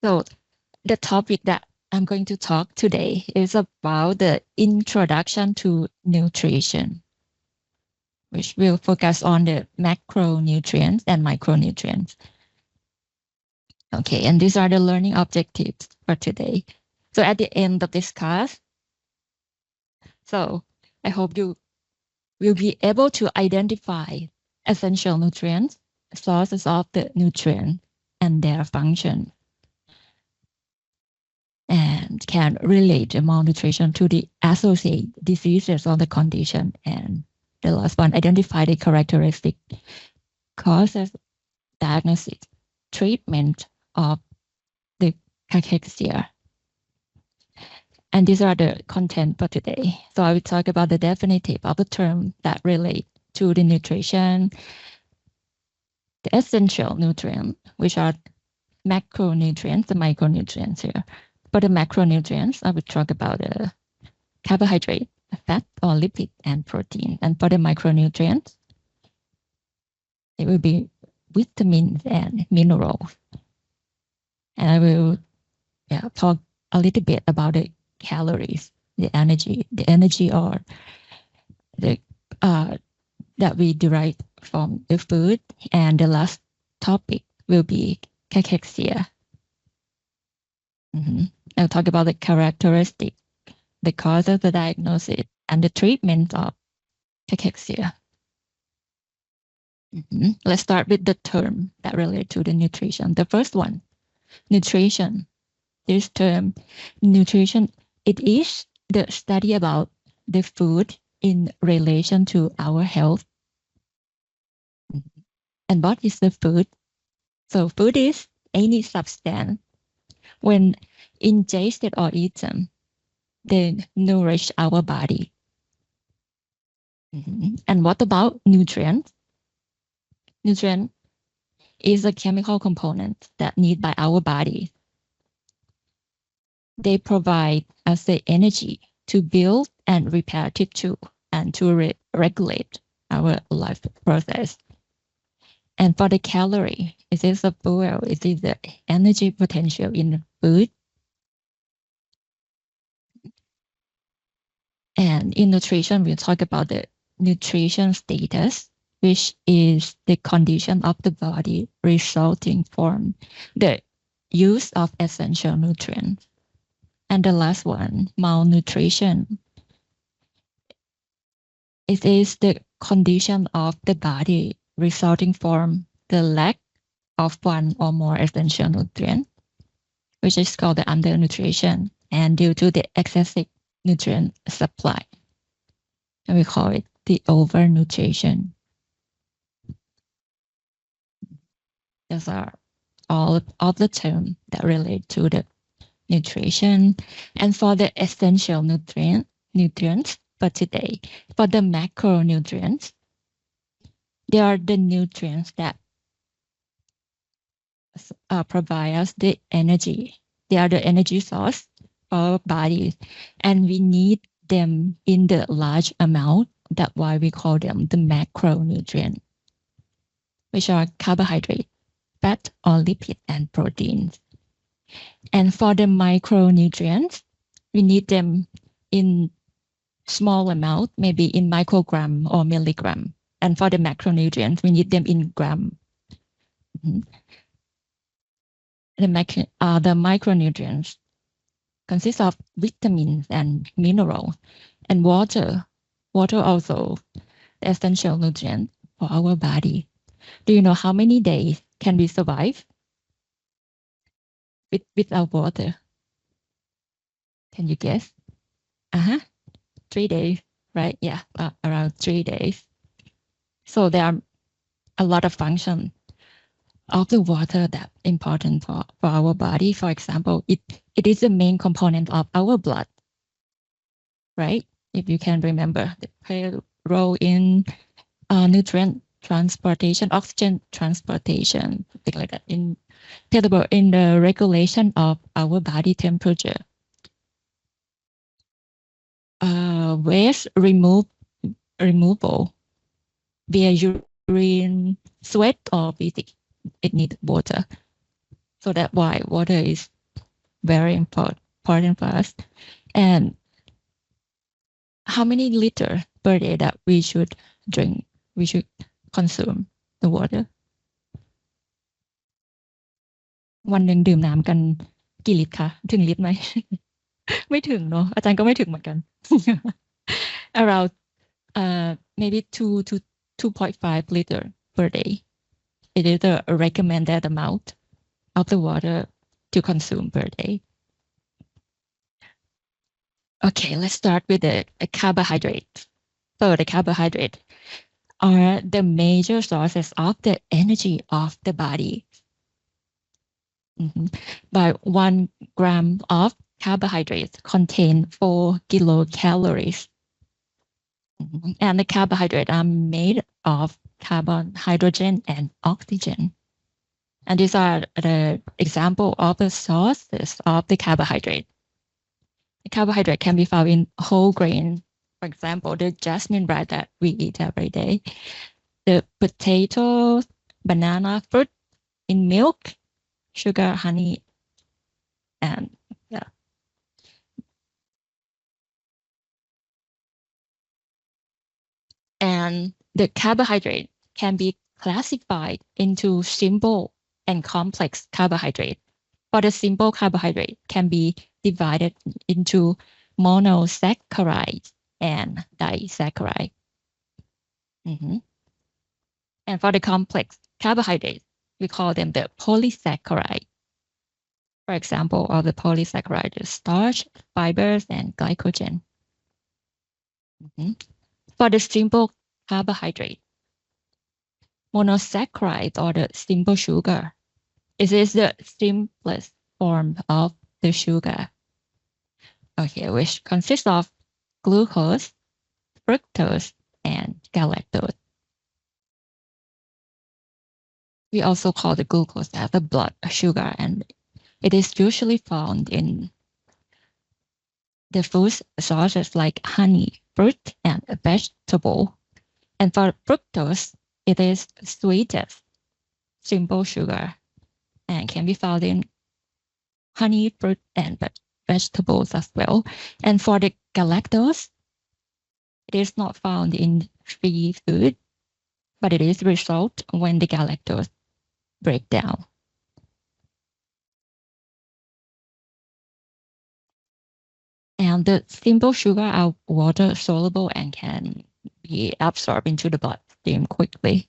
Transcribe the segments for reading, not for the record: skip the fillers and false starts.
So the topic that I'm going to talk today is about the introduction to nutrition, which will focus on the macronutrients and micronutrients. Okay, and these are the learning objectives for today. So at the end of this class, so I hope you will be able to identify essential nutrients, sources of the nutrient, and their function, and can relate malnutrition to the associated diseases or the condition. And the last one, identify the characteristic causes, diagnosis, treatment of the cachexia. And these are the content for today. So I will talk about the definitive of the term that relate to the nutrition, the essential nutrient, which are macronutrients, the micronutrients here. For the macronutrients, I will talk about the carbohydrate, fat or lipid, and protein. And for the micronutrients, it will be vitamins and minerals. And I will talk a little bit about the calories, the energy or the that we derive from the food. And the last topic will be cachexia. I'll talk about the characteristic, the cause of the diagnosis, and the treatment of cachexia. Let's start with the term that relate to the nutrition. The first one, nutrition. This term, nutrition, it is the study about the food in relation to our health. And what is the food? So food is any substance when ingested or eaten, they nourish our body. And what about nutrients? Nutrient is a chemical component that need by our body. They provide us the energy to build and repair tissue and to regulate our life process. And for the calorie, it is a fuel, it is the energy potential in food. And in nutrition, we talk about the nutrition status, which is the condition of the body resulting from the use of essential nutrients. And the last one, malnutrition. It is the condition of the body resulting from the lack of one or more essential nutrient, which is called the undernutrition, and due to the excessive nutrient supply. And we call it the overnutrition. Those are all of the terms that relate to the nutrition. And for the essential nutrients for today, for the macronutrients, they are the nutrients that provide us the energy. They are the energy source for our bodies, and we need them in the large amount. That's why we call them the macronutrients, which are carbohydrate, fat or lipid, and proteins. And for the micronutrients, we need them in small amount, maybe in microgram or milligram. And for the macronutrients, we need them in gram. The micronutrients consist of vitamins and minerals and water. Water also the essential nutrient for our body. Do you know how many days can we survive without water? Can you guess? 3 days, right? Yeah, around 3 days. So there are a lot of functions of the water that important for our body. For example, it is the main component of our blood, right? If you can remember, it plays a role in nutrient transportation, oxygen transportation, things like that, in the regulation of our body temperature. Waste removal via urine, sweat, or physics, it needs water. So that's why water is very important for us. And how many liters per day that we should drink, we should consume the water? วันหนึ่งดื่มน้ำกันกี่ลิตรคะถึงลิตรไหม ไม่ถึงเนาะอาจารย์ก็ไม่ถึงเหมือนกัน around maybe 2 to 2.5 liter per day. It is the recommended amount of the water to consume per day. Okay, let's start with the carbohydrate. So the carbohydrate are the major sources of the energy of the body. By 1 gram of carbohydrates contain 4 kilocalories. And the carbohydrates are made of carbon, hydrogen, and oxygen. And these are the example of the sources of the carbohydrate. The carbohydrate can be found in whole grain. For example, the jasmine bread that we eat every day, the potatoes, banana, fruit, in milk, sugar, honey, and yeah. And the carbohydrate can be classified into simple and complex carbohydrate. For the simple carbohydrate can be divided into monosaccharides and disaccharide. And for the complex carbohydrates, we call them the polysaccharide. For example, of the polysaccharide is starch, fibers, and glycogen. For the simple carbohydrate, monosaccharide or the simple sugar, it is the simplest form of the sugar. Okay, which consists of glucose, fructose, and galactose. We also call the glucose as the blood sugar, and it is usually found in the food sources like honey, fruit, and vegetable. And for fructose, it is sweetest simple sugar and can be found in honey, fruit, and vegetables as well. And for the galactose, it is not found in free food, but it is result when the galactose break down. And the simple sugar are water soluble and can be absorbed into the bloodstream quickly.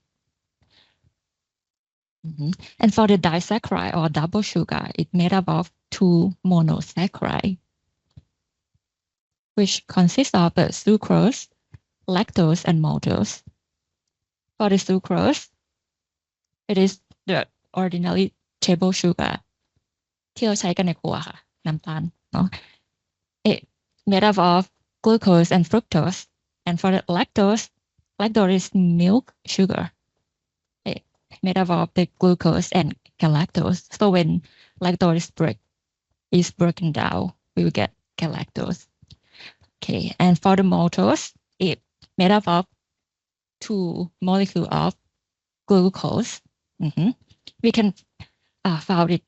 And for the disaccharide or double sugar, it's made up of 2 monosaccharides, which consist of sucrose, lactose, and maltose. For the sucrose, it is the ordinary table sugar ที่เราใช้กันในครัวค่ะน้ำตาลเนาะ It made up of glucose and fructose. And for the lactose is milk sugar. It made up of the glucose and galactose. So when lactose is broken down, we will get galactose. Okay, and for the maltose, it made up of 2 molecules of glucose. We can found it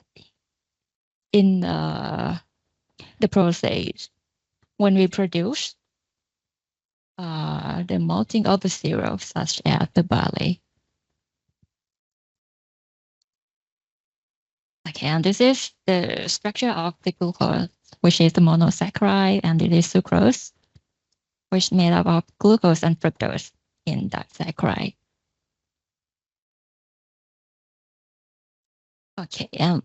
in the process when we produce the malting of the syrup, such as the barley. Okay, and this is the structure of the glucose, which is the monosaccharide, and it is sucrose, which is made up of glucose and fructose in disaccharide. Okay, and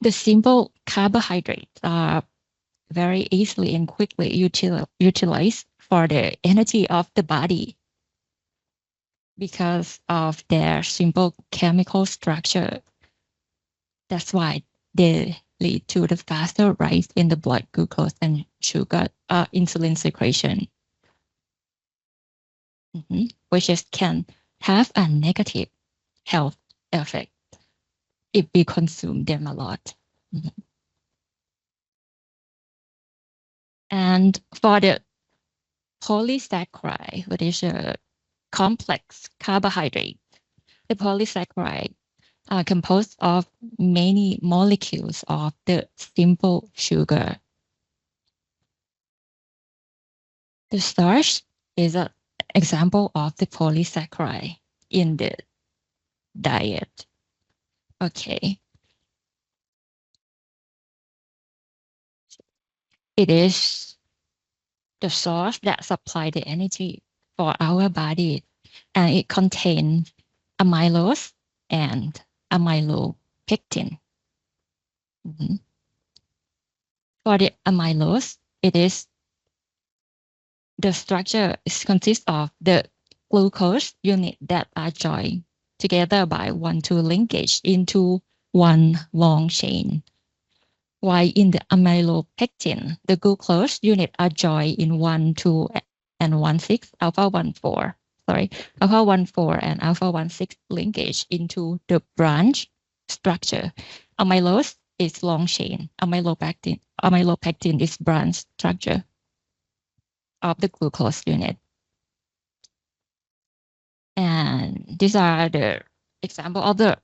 the simple carbohydrates are very easily and quickly utilized for the energy of the body because of their simple chemical structure. That's why they lead to the faster rise in the blood glucose and sugar insulin secretion, which can have a negative health effect if we consume them a lot. And for the polysaccharide, which is a complex carbohydrate, the polysaccharide are composed of many molecules of the simple sugar. The starch is an example of the polysaccharide in the diet. Okay. It is the source that supplies the energy for our body, and it contains amylose and amylopectin. For the amylose, it is the structure consists of the glucose unit that are joined together by 1,2 linkage into one long chain. While in the amylopectin, the glucose unit are joined in 1,2 and 1,6 alpha 1,4. Alpha 1,4 and alpha 1,6 linkage into the branch structure. Amylose is long chain. Amylopectin is branch structure of the glucose unit. And these are the example of the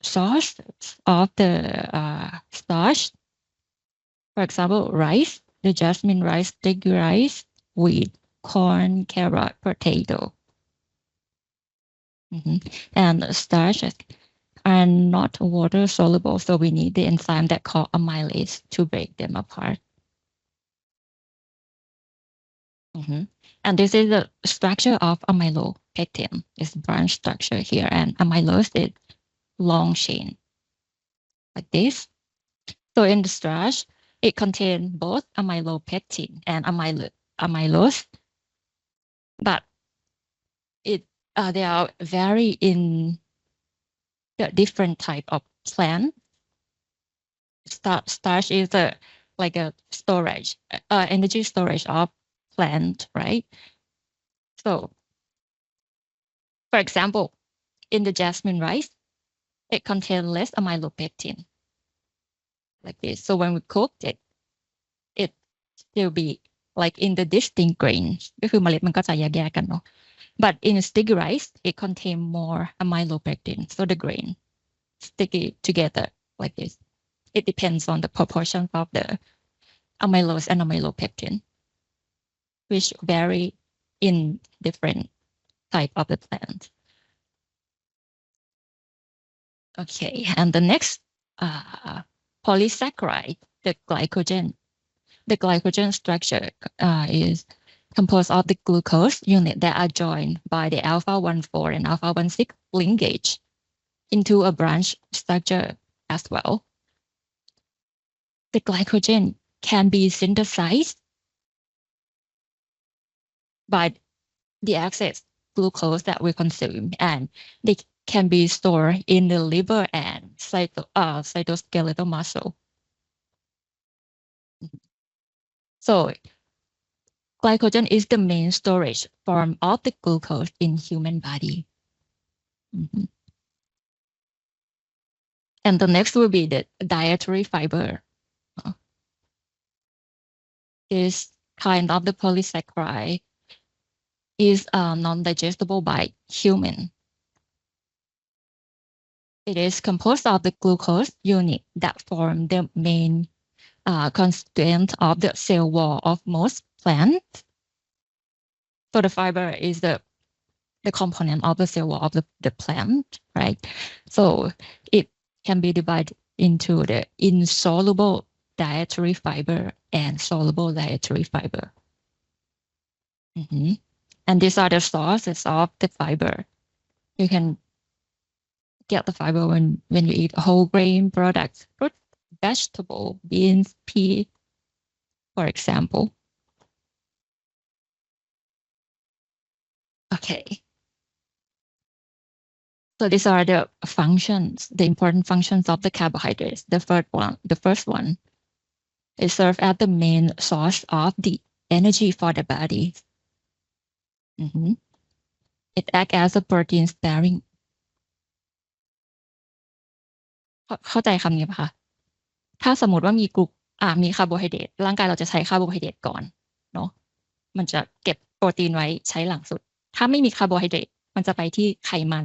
sources of the starch. For example, rice, the jasmine rice, sticky rice, wheat, corn, carrot, potato. And starches are not water soluble, so we need the enzyme that called amylase to break them apart. And this is the structure of amylopectin. It's branch structure here, and amylose is long chain, like this. So in the starch, it contains both amylopectin and amylose, but they are vary in the different type of plant. Starch is like a storage, energy storage of plant, right? So, for example, in the jasmine rice, it contains less amylopectin, like this. So when we cooked it, it still be like in the distinct grains ก็คือเมล็ดมันก็จะแยกๆกันเนาะ but in sticky rice it contains more amylopectin, so the grain sticky together like this. It depends on the proportion of the amylose and amylopectin, which vary in different type of the plant. Okay, and the next polysaccharide, the glycogen. The glycogen structure is composed of the glucose unit that are joined by the alpha 1,4 and alpha 1,6 linkage into a branch structure as well. The glycogen can be synthesized by the excess glucose that we consume, and they can be stored in the liver and cytoskeletal muscle. So glycogen is the main storage form of the glucose in human body. And the next will be the dietary fiber. This kind of the polysaccharide is non-digestible by human. It is composed of the glucose unit that form the main constituent of the cell wall of most plants. So the fiber is the component of the cell wall of the plant, right? So it can be divided into the insoluble dietary fiber and soluble dietary fiber. And these are the sources of the fiber. You can get the fiber when you eat whole grain products, fruit, vegetable, beans, pea, for example. Okay. So these are the functions, the important functions of the carbohydrates. The first one is serve as the main source of the energy for the body. It acts as a protein sparing. เข้าใจคำนี้ปะคะถ้าสมมติว่ามีมีคาร์โบไฮเดรตร่างกายเราจะใช้คาร์โบไฮเดรตก่อนเนาะมันจะเก็บโปรตีนไว้ใช้หลังสุดถ้าไม่มีคาร์โบไฮเดรตมันจะไปที่ไขมัน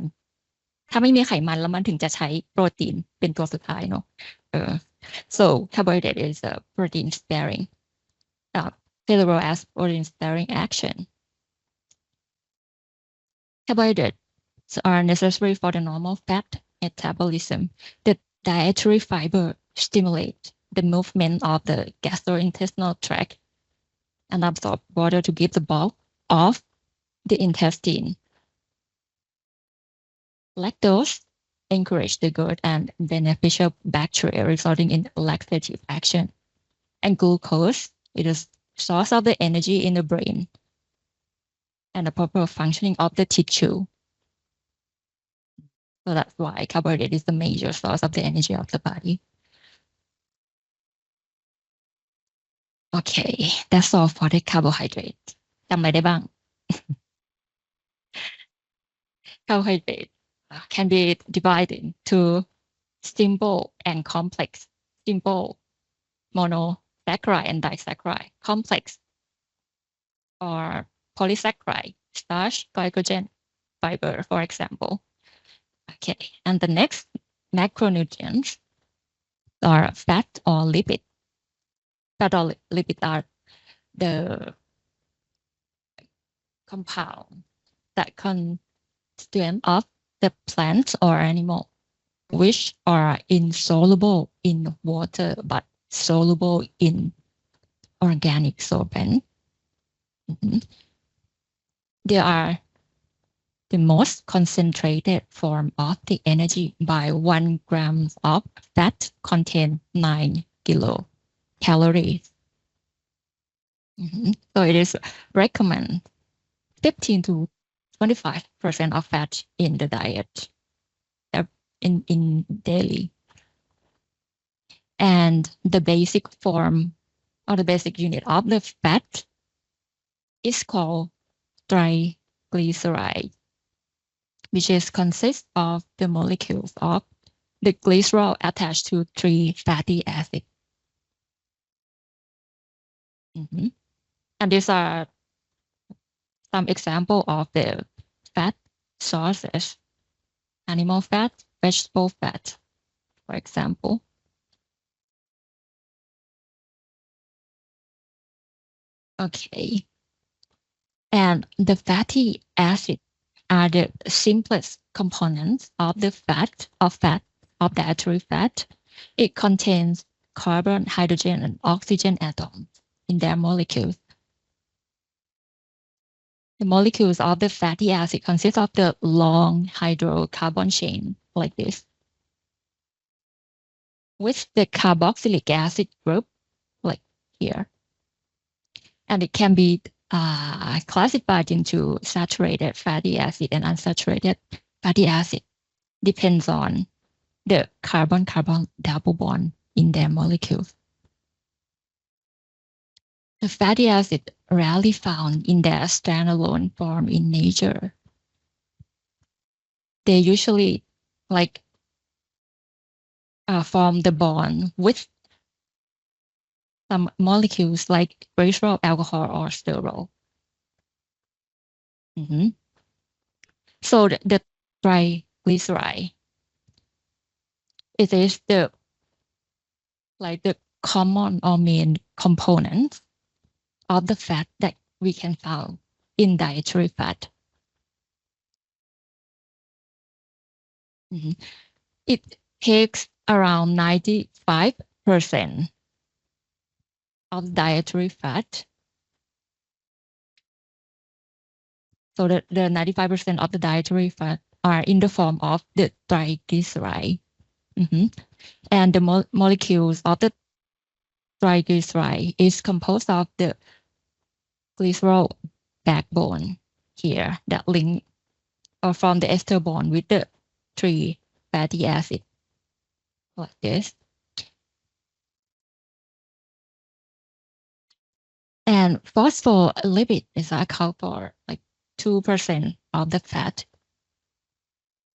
ถ้าไม่มีไขมันแล้วมันถึงจะใช้โปรตีนเป็นตัวสุดท้ายเนาะso carbohydrate is a protein sparing favorable as protein sparing action. Carbohydrates are necessary for the normal fat metabolism. The dietary fiber stimulate the movement of the gastrointestinal tract and absorb water to give the bulk of the intestine. Lactose encourage the good and beneficial bacteria, resulting in laxative action. And glucose is a source of the energy in the brain and the proper functioning of the tissue. So that's why carbohydrate is the major source of the energy of the body. Okay, that's all for the carbohydrate. จำอะไรได้บ้าง Carbohydrate can be divided into simple and complex. Simple, monosaccharide and disaccharide. Complex or polysaccharide, starch, glycogen, fiber, for example. Okay, and the next macronutrients are fat or lipid. Fat or lipid are the compound that constituent of the plant or animal, which are insoluble in water but soluble in organic solvent. They are the most concentrated form of the energy by 1 gram of fat contain 9 kilocalories. So it is recommended 15 to 25% of fat in the diet in daily. And the basic form or the basic unit of the fat is called triglyceride, which is consists of the molecules of the glycerol attached to 3 fatty acids. And these are some example of the fat sources: animal fat, vegetable fat, for example. Okay. And the fatty acids are the simplest components of the of dietary fat. It contains carbon, hydrogen, and oxygen atoms in their molecules. The molecules of the fatty acid consist of the long hydrocarbon chain like this, with the carboxylic acid group like here. And it can be classified into saturated fatty acid and unsaturated fatty acid. Depends on the carbon-carbon double bond in their molecules. The fatty acid rarely found in their standalone form in nature. They usually form the bond with some molecules like glycerol, alcohol, or sterol. So the triglyceride, it is the common or main component of the fat that we can find in dietary fat. It takes around 95% of dietary fat. So the 95% of the dietary fat are in the form of the triglyceride. And the molecules of the triglyceride is composed of the glycerol backbone here that link or from the ester bond with the 3 fatty acids like this. And phospholipid is account for 2% of the fat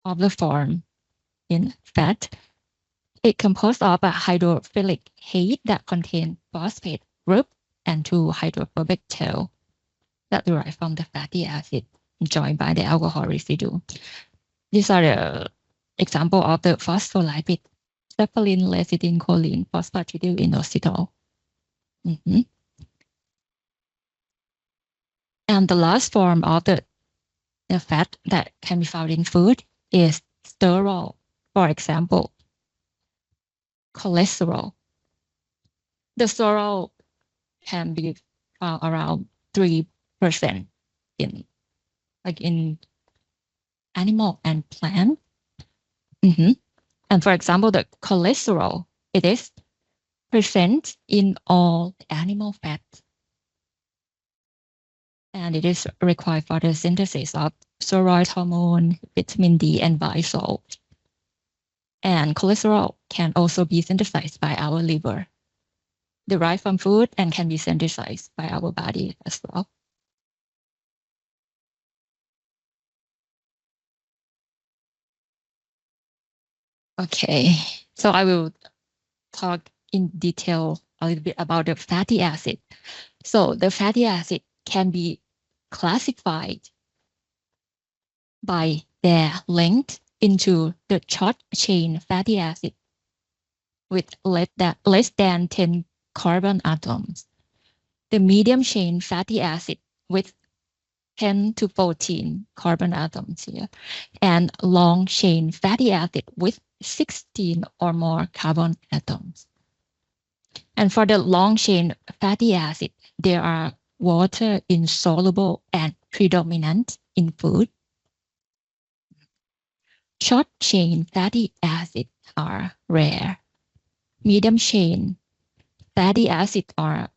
of the form in fat. It composed of a hydrophilic head that contains phosphate group and 2 hydrophobic tail that derive from the fatty acid joined by the alcohol residue. These are the example of the phospholipid: cephalin, lecithin, choline, phosphatidyl inositol. And the last form of the fat that can be found in food is sterol. For example, cholesterol. The sterol can be found around 3% in animal and plant. And for example, the cholesterol, it is present in all animal fats. And it is required for the synthesis of steroid hormone, vitamin D, and bile salt. And cholesterol can also be synthesized by our liver, derived from food, and can be synthesized by our body as well. Okay, so I will talk in detail a little bit about the fatty acid. So the fatty acid can be classified by their length into the short chain fatty acid with less than 10 carbon atoms, the medium chain fatty acid with 10 to 14 carbon atoms here, and long chain fatty acid with 16 or more carbon atoms. And for the long chain fatty acid, they are water insoluble and predominant in food. Short chain fatty acids are rare. Medium chain fatty acids are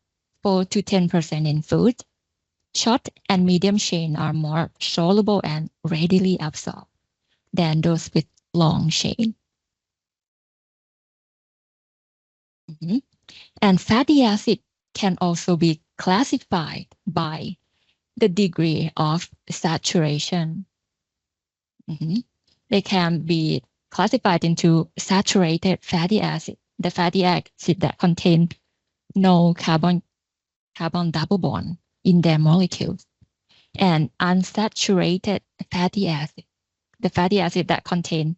4 to 10% in food. Short and medium chain are more soluble and readily absorbed than those with long chain. And fatty acid can also be classified by the degree of saturation. They can be classified into saturated fatty acid, the fatty acid that contain no carbon double bond in their molecules, and unsaturated fatty acid, the fatty acid that contain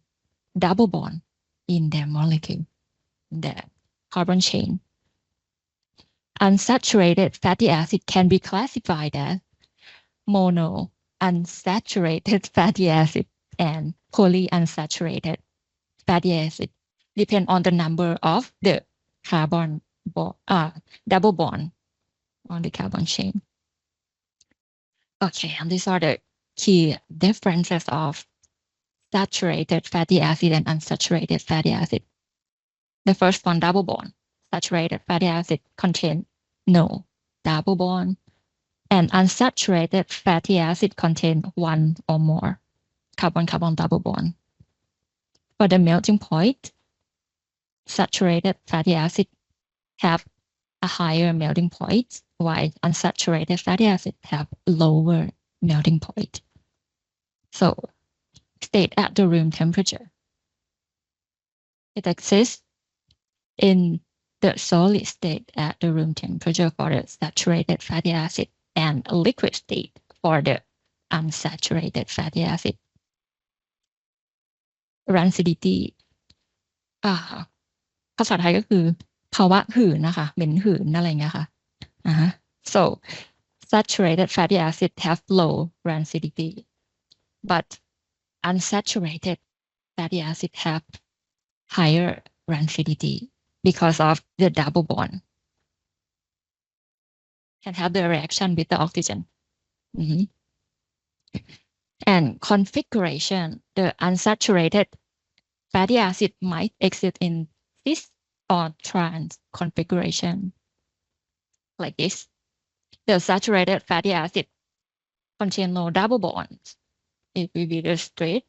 double bond in their molecule, the carbon chain. Unsaturated fatty acid can be classified as mono unsaturated fatty acid and polyunsaturated fatty acid, depend on the number of the carbon double bond on the carbon chain. Okay, and these are the key differences of saturated fatty acid and unsaturated fatty acid. The first one, double bond. Saturated fatty acid contain no double bond, and unsaturated fatty acid contain one or more carbon-carbon double bond. For the melting point, saturated fatty acid have a higher melting point, while unsaturated fatty acid have lower melting point. So, state at the room temperature. It exists in the solid state at the room temperature for the saturated fatty acid and liquid state for the unsaturated fatty acid. Rancidity ภาษาไทยก็คือภาวะหืนนะคะเหม็นหืนอะไรเงี้ยค่ะSo saturated fatty acid have low rancidity, but unsaturated fatty acid have higher rancidity because of the double bond. Can have the reaction with the oxygen. And configuration, the unsaturated fatty acid might exist in cis or trans configuration, like this. The saturated fatty acid contain no double bonds. It will be the straight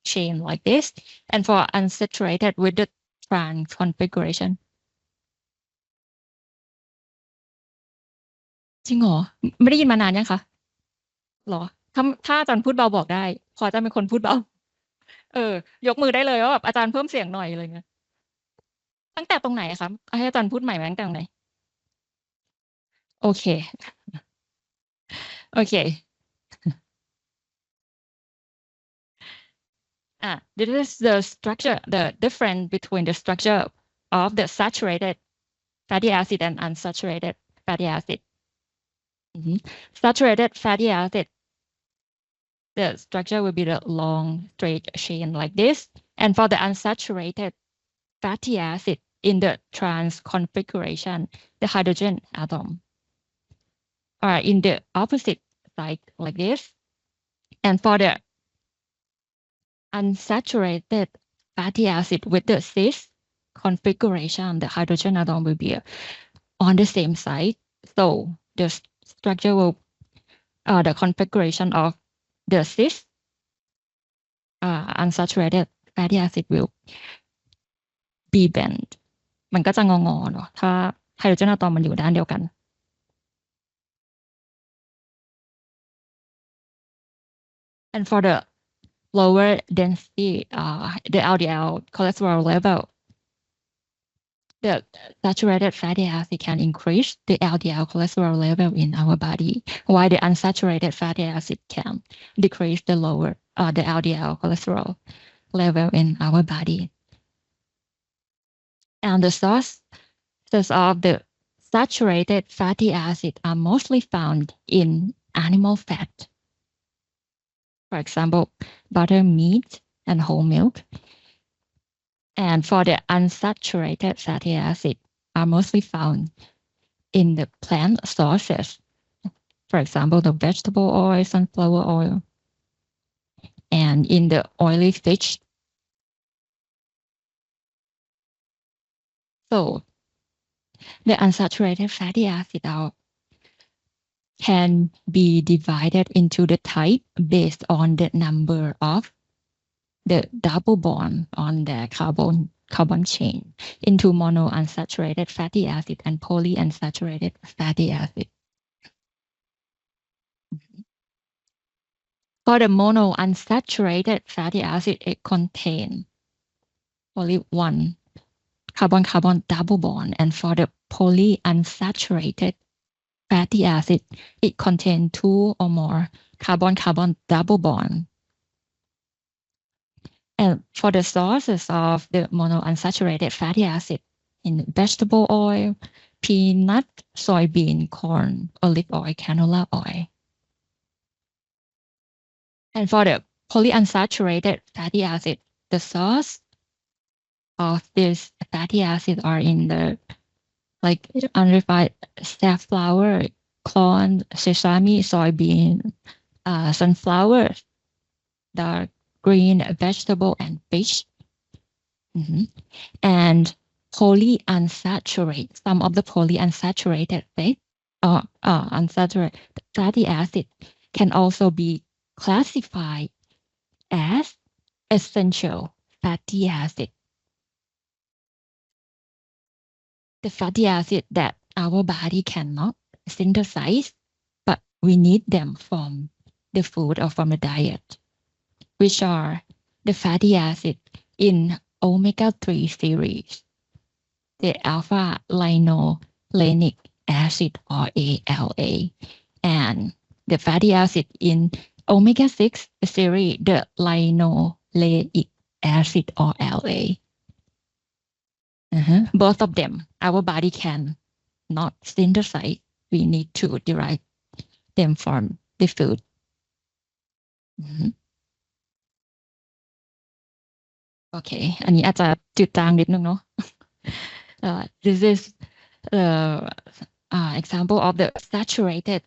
chain like this. And for unsaturated with the trans configuration. จริงเหรอไม่ได้ยินมานานยังคะหรอถ้าอาจารย์พูดเบาบอกได้พออาจารย์เป็นคนพูดเบายกมือได้เลยว่าแบบอาจารย์เพิ่มเสียงหน่อยอะไรเงี้ยตั้งแต่ตรงไหนคะให้อาจารย์พูดใหม่ตั้งแต่ตรงไหนโอเค This is the structure, the difference between the structure of the saturated fatty acid and unsaturated fatty acid. Saturated fatty acid, the structure will be the long straight chain like this. And for the unsaturated fatty acid in the trans configuration, the hydrogen atom are in the opposite side like this. And for the unsaturated fatty acid with the cis configuration, the hydrogen atom will be on the same side. So the structure will, the configuration of the cis unsaturated fatty acid will be bent มันก็จะงอๆเนาะถ้าไฮโดรเจนอะตอมมันอยู่ด้านเดียวกัน And for the lower density, the LDL cholesterol level, the saturated fatty acid can increase the LDL cholesterol level in our body, while the unsaturated fatty acid can decrease the the LDL cholesterol level in our body. And the sources of the saturated fatty acid are mostly found in animal fat. For example, butter, meat, and whole milk. And for the unsaturated fatty acid are mostly found in the plant sources. For example, the vegetable oil, sunflower oil, and in the oily fish. So the unsaturated fatty acid can be divided into the type based on the number of the double bond on the carbon chain into monounsaturated fatty acid and polyunsaturated fatty acid. For the monounsaturated fatty acid, it contains only one carbon-carbon double bond, and for the polyunsaturated fatty acid, it contains two or more carbon-carbon double bond. And for the sources of the monounsaturated fatty acid in vegetable oil, peanut, soybean, corn, olive oil, canola oil. And for the polyunsaturated fatty acid, the source of this fatty acid are in the like unrefined safflower, corn, sesame, soybean, sunflower, dark green vegetable, and fish. And polyunsaturated, some of the polyunsaturated unsaturated fatty acid can also be classified as essential fatty acid. The fatty acid that our body cannot synthesize, but we need them from the food or from the diet, which are the fatty acid in omega-3 series, the alpha linolenic acid or ALA, and the fatty acid in omega-6 series, the linoleic acid or LA. Both of them, our body can not synthesize. We need to derive them from the food. Okay, อันนี้อาจจะจืดจางนิดนึงเนาะ This is the example of the saturated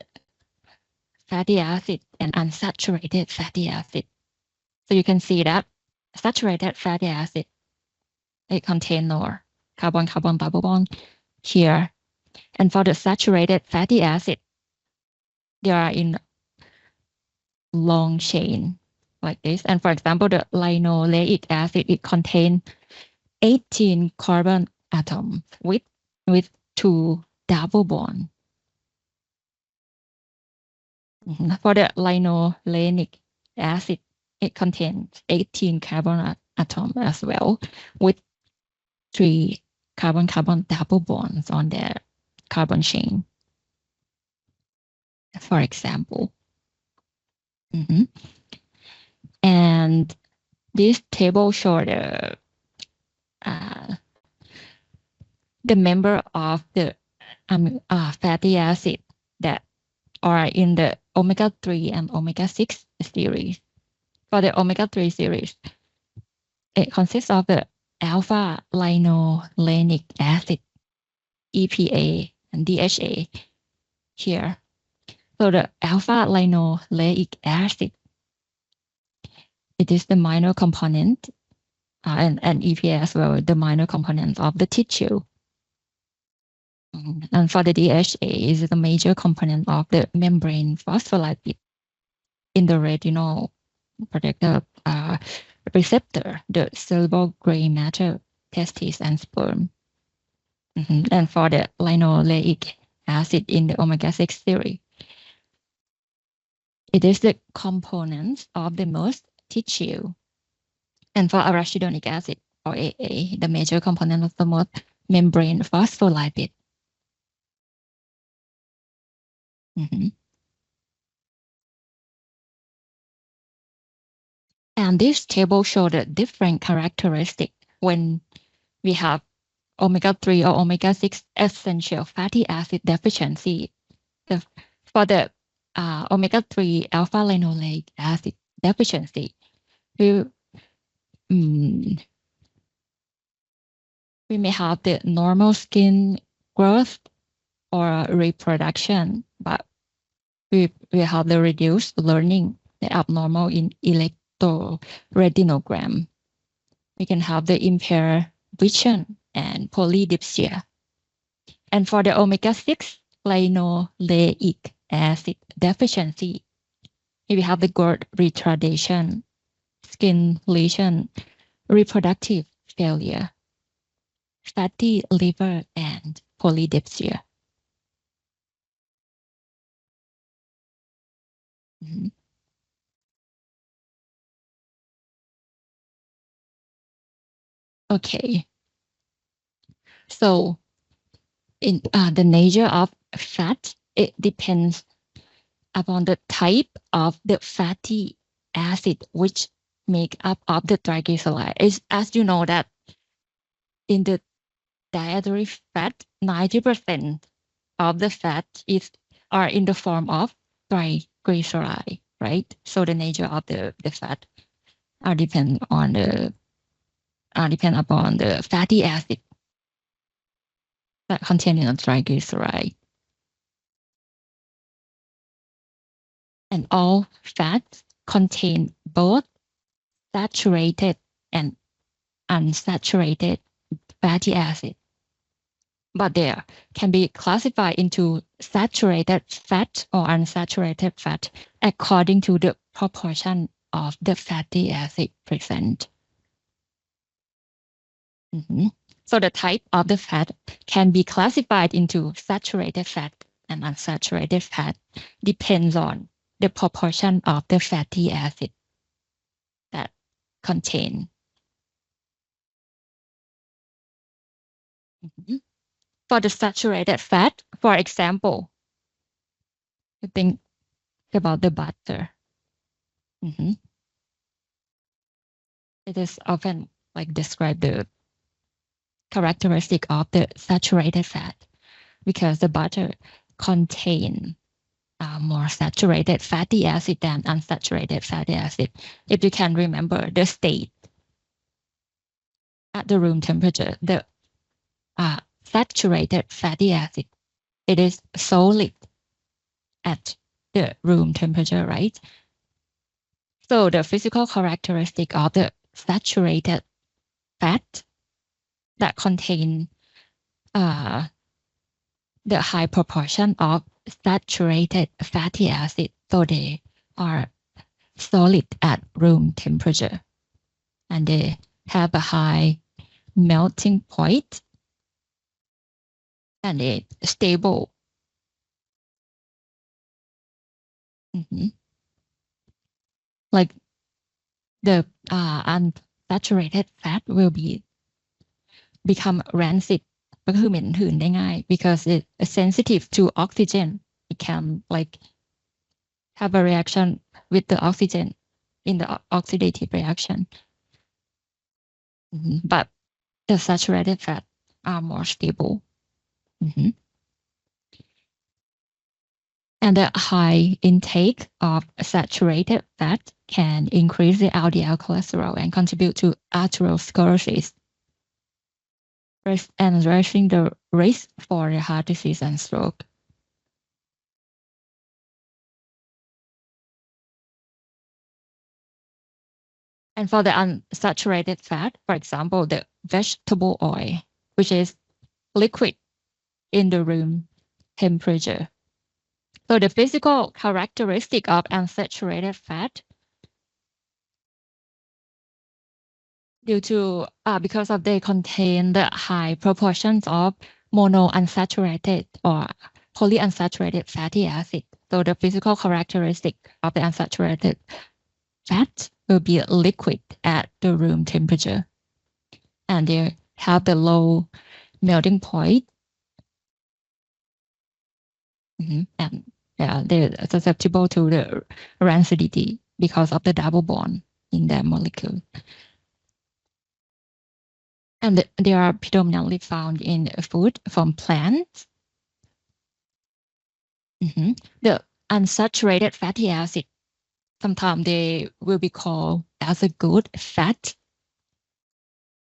fatty acid and unsaturated fatty acid. So you can see that saturated fatty acid, it contains no carbon-carbon double bond here. And for the saturated fatty acid, they are in long chain like this. And for example, the linoleic acid, it contains 18 carbon atoms with 2 double bonds. For the linolenic acid, it contains 18 carbon atoms as well, with 3 carbon-carbon double bonds on their carbon chain, for example. And This table shows the member of the fatty acid that are in the omega-3 and omega-6 series. For the omega-3 series, it consists of the alpha linolenic acid, EPA, and DHA here. So the alpha linoleic acid, it is the minor component, and EPA as well, the minor component of the tissue. And for the DHA, is the major component of the membrane phospholipid in the retinol protective receptor, the soluble gray matter, testes, and sperm. And for the linoleic acid in the omega-6 series, it is the component of the most tissue. And for arachidonic acid, or AA, the major component of the most membrane phospholipid. And this table shows the different characteristics when we have omega-3 or omega-6 essential fatty acid deficiency. For the omega-3 alpha linoleic acid deficiency, we may have the normal skin growth or reproduction, but we have the reduced learning, the abnormal in electroretinogram. We can have the impaired vision and polydipsia. And for the omega-6 linoleic acid deficiency, we have the growth retardation, skin lesion, reproductive failure, fatty liver, and polydipsia. Okay. So in the nature of fat, it depends upon the type of the fatty acid which make up of the triglyceride. As you know that in the dietary fat, 90% of the fat are in the form of triglyceride, right? So the nature of the fat depend upon the fatty acid that contain in the triglyceride. And all fats contain both saturated and unsaturated fatty acid, but they can be classified into saturated fat or unsaturated fat according to the proportion of the fatty acid present. So the type of the fat can be classified into saturated fat and unsaturated fat, depends on the proportion of the fatty acid that contain. For the saturated fat, for example, you think about the butter. It is often like describe the characteristic of the saturated fat because the butter contain more saturated fatty acid than unsaturated fatty acid. If you can remember the state at the room temperature, the saturated fatty acid, it is solid at the room temperature, right? So the physical characteristic of the saturated fat that contain the high proportion of saturated fatty acid, so they are solid at room temperature and they have a high melting point and it's stable. Like the unsaturated fat will become rancid ก็คือเหม็นหืนได้ง่าย because it's sensitive to oxygen. It can like have a reaction with the oxygen in the oxidative reaction. But the saturated fat are more stable. And the high intake of saturated fat can increase the LDL cholesterol and contribute to atherosclerosis and raising the risk for the heart disease and stroke. And for the unsaturated fat, for example, the vegetable oil, which is liquid in the room temperature. So the physical characteristic of unsaturated fat because of they contain the high proportions of monounsaturated or polyunsaturated fatty acid. So the physical characteristic of the unsaturated fat will be liquid at the room temperature. And they have the low melting point. And they're susceptible to the rancidity because of the double bond in their molecule. And they are predominantly found in food from plants. The unsaturated fatty acid, sometimes they will be called as a good fat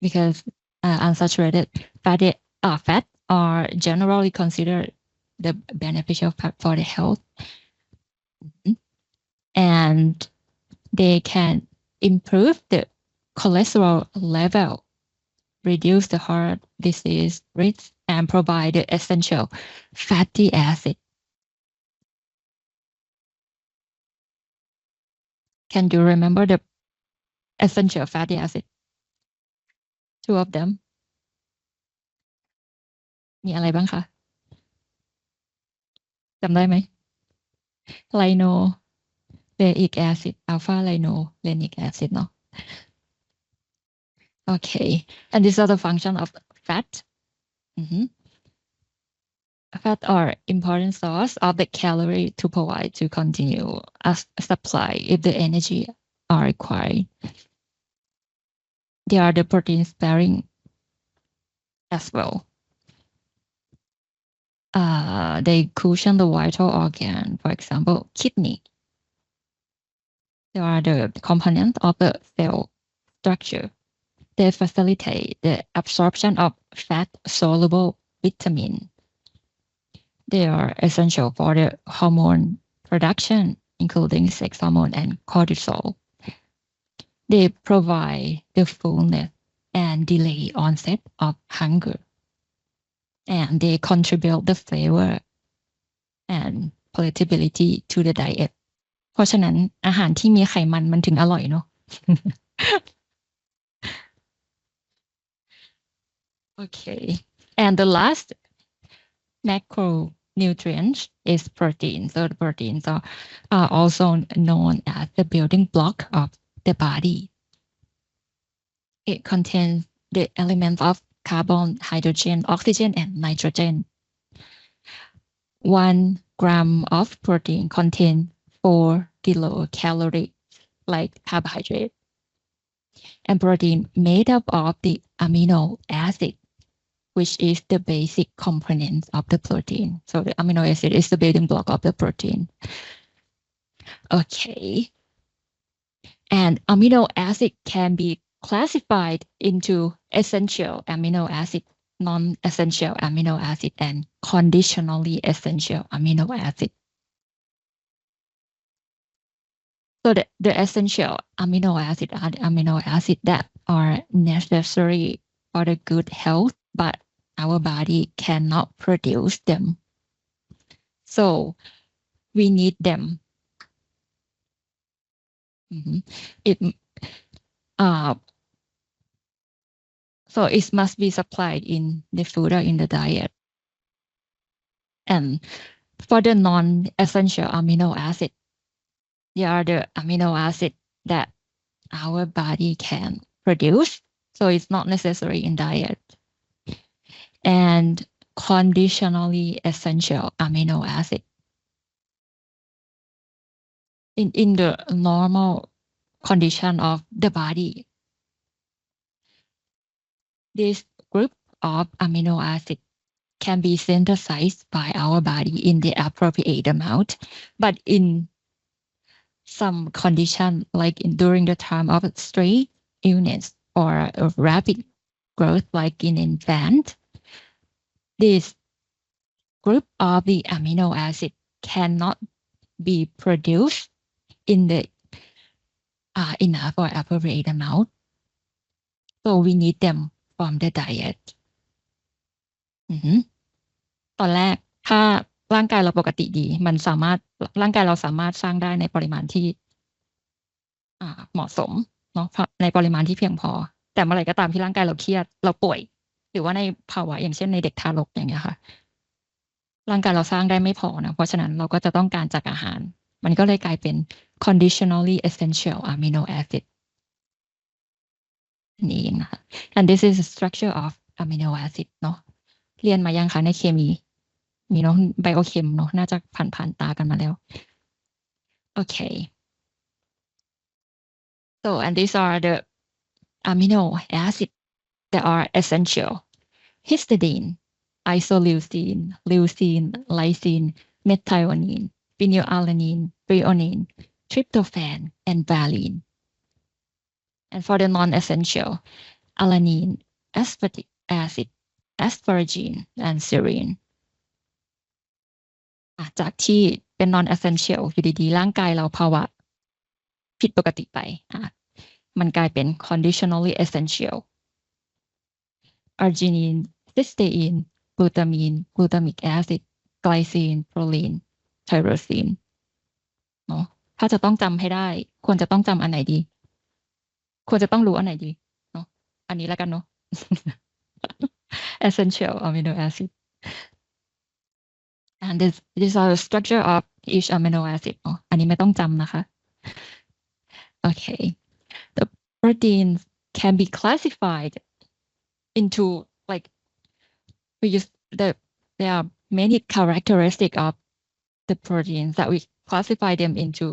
because unsaturated fat are generally considered the beneficial fat for the health. And they can improve the cholesterol level, reduce the heart disease risk, and provide the essential fatty acid. Can you remember the essential fatty acid? Two of them มีอะไรบ้างคะจำได้ไหมไลโนเลอิกแอซิดอัลฟาไลโนเลนิกแอซิดเนาะ Okay, and these are the function of fat. Fat are important source of the calorie to provide to continue as supply if the energy are required. They are the protein sparing as well. They cushion the vital organ, for example, kidney. They are the component of the cell structure. They facilitate the absorption of fat-soluble vitamin. They are essential for the hormone production, including sex hormone and cortisol. They provide the fullness and delay onset of hunger. And they contribute the flavor and palatability to the diet. เพราะฉะนั้นอาหารที่มีไขมันมันถึงอร่อยเนาะ Okay. And the last macronutrient is protein. So the proteins are also known as the building block of the body. It contains the elements of carbon, hydrogen, oxygen, and nitrogen. 1 gram of protein contains 4 kilocalories, like carbohydrate. And protein made up of the amino acid, which is the basic component of the protein. So the amino acid is the building block of the protein. Okay. And amino acid can be classified into essential amino acid, non-essential amino acid, and conditionally essential amino acid. So the essential amino acid are the amino acids that are necessary for the good health, but our body cannot produce them. So we need them. So it must be supplied in the food or in the diet. And for the non-essential amino acid, they are the amino acid that our body can produce. So it's not necessary in diet. And conditionally essential amino acid. In the normal condition of the body, This group of amino acids can be synthesized by our body in the appropriate amount, but in some condition, like during the time of stress, illness, or rapid growth, like in infant, this group of the amino acid cannot be produced in the enough or appropriate amount. So we need them from the diet. ตอนแรกถ้าร่างกายเราปกติดีร่างกายเราสามารถสร้างได้ในปริมาณที่เหมาะสมเนาะในปริมาณที่เพียงพอแต่เมื่อไหร่ก็ตามที่ร่างกายเราเครียดเราป่วยหรือว่าในภาวะอย่างเช่นในเด็กทารกอย่างเงี้ยค่ะร่างกายเราสร้างได้ไม่พอนะเพราะฉะนั้นเราก็จะต้องการจากอาหารมันก็เลยกลายเป็น conditionally essential amino acid นี่เองนะคะ and this is the structure of amino acid เนาะเรียนมายังคะในเคมีเนาะไบโอเคมเนาะน่าจะผ่านตากันมาแล้วโอเค so and these are the amino acids that are essential histidine isoleucine leucine lysine methionine phenylalanine threonine tryptophan and valine and for the non-essential alanine aspartic acid asparagine and serine จากที่เป็น non essential อยู่ดีๆร่างกายเราภาวะผิดปกติไปมันกลายเป็น conditionally essential arginine cysteine glutamine glutamic acid glycine proline tyrosine เนาะถ้าจะต้องจำให้ได้ควรจะต้องจำอันไหนดีควรจะต้องรู้อันไหนดีเนาะอันนี้แล้วกันเนาะ essential amino acid and these are the structure of each amino acid อันนี้ไม่ต้องจำนะคะ okay the proteins can be classified into like there are many characteristics of the proteins that we classify them into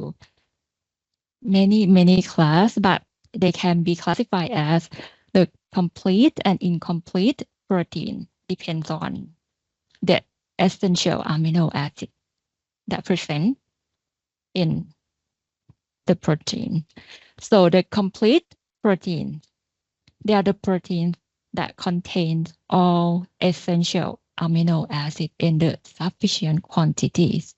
many class but they can be classified as the complete and incomplete protein depends on the essential amino acid that present in the protein. So the complete protein, they are the proteins that contain all essential amino acid in the sufficient quantities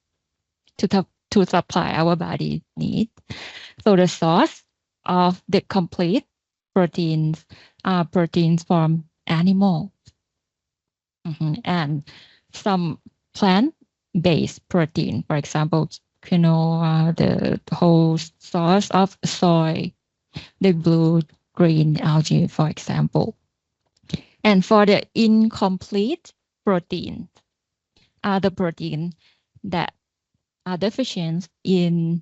to supply our body needs. So the source of the complete proteins are proteins from animals and some plant-based protein, for example, quinoa, the whole source of soy, the blue-green algae, for example. And for the incomplete protein, are the proteins that are deficient in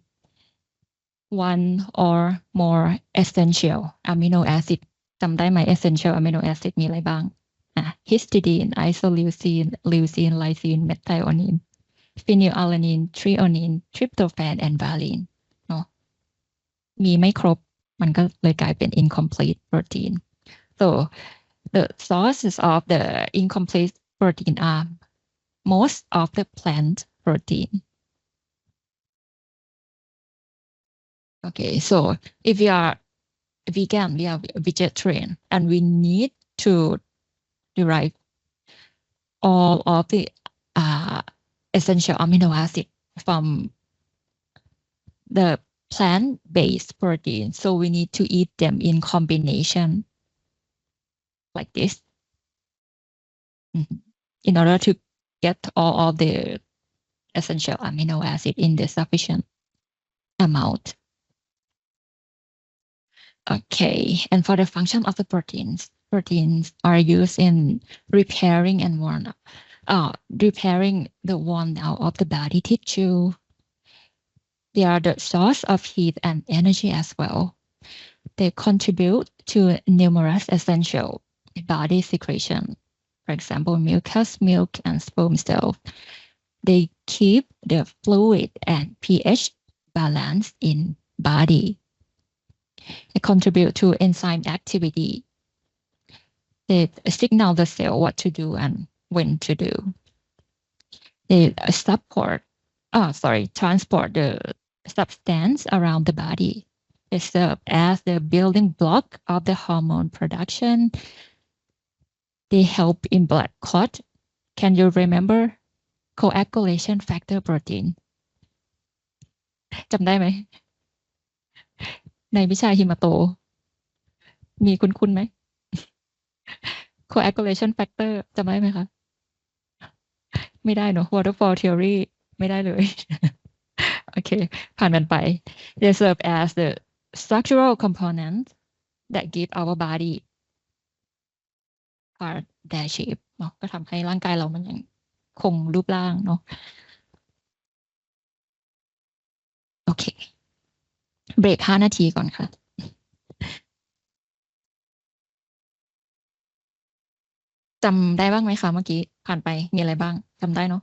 one or more essential amino acid จำได้ไหม essential amino acid มีอะไรบ้างhistidine isoleucine leucine lysine methionine phenylalanine threonine tryptophan and valine เนาะมีไม่ครบมันก็เลยกลายเป็น incomplete protein so the sources of the incomplete protein are most of the plant protein okay so if we are vegan we are vegetarian and we need to derive all of the essential amino acid from the plant-based protein so we need to eat them in combination like this in order to get all of the essential amino acid in the sufficient amount okay and for the function of the proteins are used in repairing and repairing the worn out of the body tissue. They are the source of heat and energy as well. They contribute to numerous essential body secretion, for example, mucus, milk, and sperm cells. They keep the fluid and pH balance in body. They contribute to enzyme activity They signal the cell what to do and when to do. They transport the substance around the body. They serve as the building block of the hormone production. They help in blood clot. Can you remember coagulation factor protein จำได้ไหมในวิชาฮิมาโตมีคุ้นๆไหม coagulation factor จำได้ไหมคะไม่ได้เนอะ waterfall theory ไม่ได้เลย โอเคผ่านมันไป they serve as the structural components that give our body part their shape เนาะก็ทำให้ร่างกายเรามันยังคงรูปร่างเนาะโอเคเบรก5 นาทีก่อนค่ะจำได้บ้างไหมคะเมื่อกี้ผ่านไปมีอะไรบ้างจำได้เนาะ